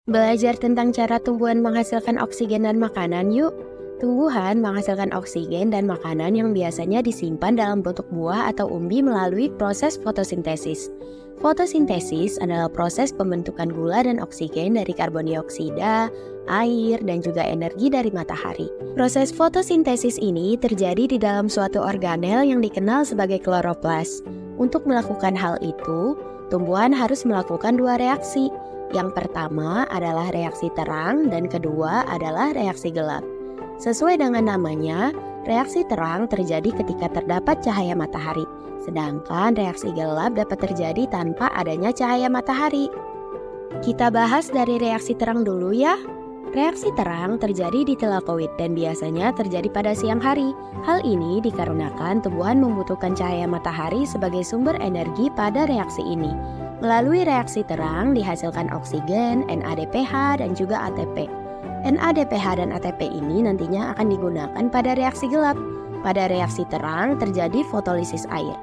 Belajar tentang cara tumbuhan menghasilkan oksigen dan makanan yuk. Tumbuhan menghasilkan oksigen dan makanan yang biasanya disimpan dalam bentuk buah atau umbi melalui proses fotosintesis. Fotosintesis adalah proses pembentukan gula dan oksigen dari karbon dioksida, air, dan juga energi dari matahari. Proses fotosintesis ini terjadi di dalam suatu organel yang dikenal sebagai kloroplas. Untuk melakukan hal itu, tumbuhan harus melakukan dua reaksi. Yang pertama adalah reaksi terang dan kedua adalah reaksi gelap. Sesuai dengan namanya, reaksi terang terjadi ketika terdapat cahaya matahari, sedangkan reaksi gelap dapat terjadi tanpa adanya cahaya matahari. Kita bahas dari reaksi terang dulu ya. Reaksi terang terjadi di tilakoid dan biasanya terjadi pada siang hari. Hal ini dikarenakan tumbuhan membutuhkan cahaya matahari sebagai sumber energi pada reaksi ini. Melalui reaksi terang dihasilkan oksigen, NADPH, dan juga ATP. NADPH dan ATP ini nantinya akan digunakan pada reaksi gelap. Pada reaksi terang terjadi fotolisis air.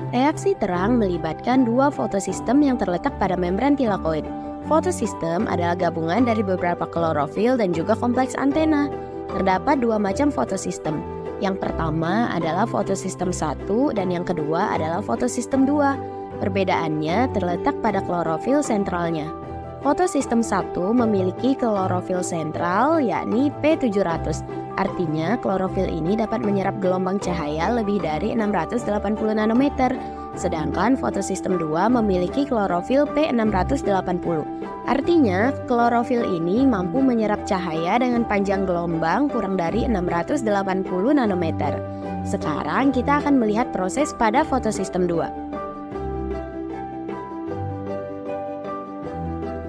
Reaksi terang melibatkan dua fotosistem yang terletak pada membran tilakoid. Fotosistem adalah gabungan dari beberapa klorofil dan juga kompleks antena. Terdapat dua macam fotosistem. Yang pertama adalah fotosistem 1 dan yang kedua adalah fotosistem 2. Perbedaannya terletak pada klorofil sentralnya. Fotosistem 1 memiliki klorofil sentral yakni P700. Artinya klorofil ini dapat menyerap gelombang cahaya lebih dari 680 nanometer. Sedangkan fotosistem 2 memiliki klorofil P680. Artinya klorofil ini mampu menyerap cahaya dengan panjang gelombang kurang dari 680 nanometer. Sekarang kita akan melihat proses pada fotosistem 2.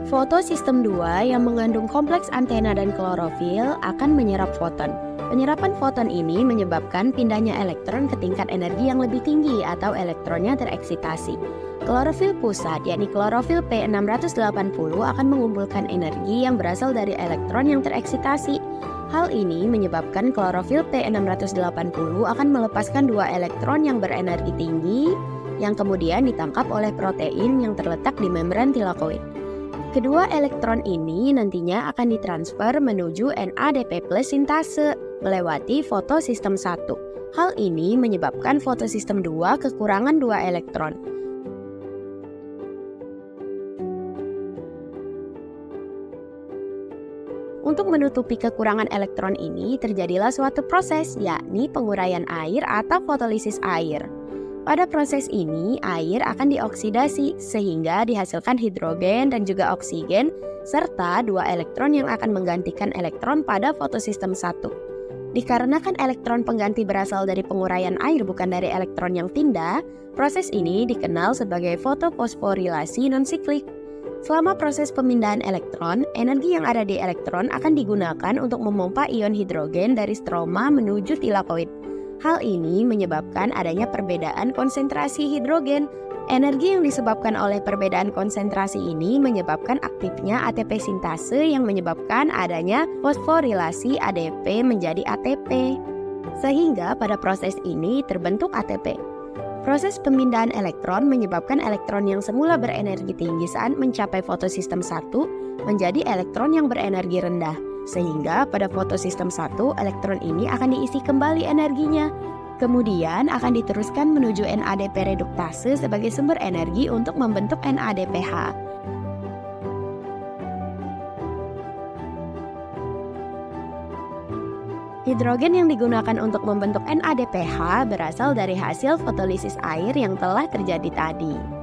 Fotosistem 2 yang mengandung kompleks antena dan klorofil akan menyerap foton. Penyerapan foton ini menyebabkan pindahnya elektron ke tingkat energi yang lebih tinggi atau elektronnya tereksitasi. Klorofil pusat yakni klorofil P680 akan mengumpulkan energi yang berasal dari elektron yang tereksitasi. Hal ini menyebabkan klorofil P680 akan melepaskan dua elektron yang berenergi tinggi yang kemudian ditangkap oleh protein yang terletak di membran tilakoid. Kedua elektron ini nantinya akan ditransfer menuju NADP+ sintase melewati fotosistem 1. Hal ini menyebabkan fotosistem 2 kekurangan dua elektron. Untuk menutupi kekurangan elektron ini terjadilah suatu proses yakni penguraian air atau fotolisis air. Pada proses ini, air akan dioksidasi sehingga dihasilkan hidrogen dan juga oksigen serta dua elektron yang akan menggantikan elektron pada fotosistem 1. Dikarenakan elektron pengganti berasal dari penguraian air bukan dari elektron yang pindah, proses ini dikenal sebagai fotofosforilasi non-siklik. Selama proses pemindahan elektron, energi yang ada di elektron akan digunakan untuk memompa ion hidrogen dari stroma menuju tilakoid. Hal ini menyebabkan adanya perbedaan konsentrasi hidrogen. Energi yang disebabkan oleh perbedaan konsentrasi ini menyebabkan aktifnya ATP sintase yang menyebabkan adanya fosforilasi ADP menjadi ATP. Sehingga pada proses ini terbentuk ATP. Proses pemindahan elektron menyebabkan elektron yang semula berenergi tinggi saat mencapai fotosistem 1 menjadi elektron yang berenergi rendah. Sehingga pada fotosistem 1, elektron ini akan diisi kembali energinya. Kemudian akan diteruskan menuju NADP reduktase sebagai sumber energi untuk membentuk NADPH. Hidrogen yang digunakan untuk membentuk NADPH berasal dari hasil fotolisis air yang telah terjadi tadi.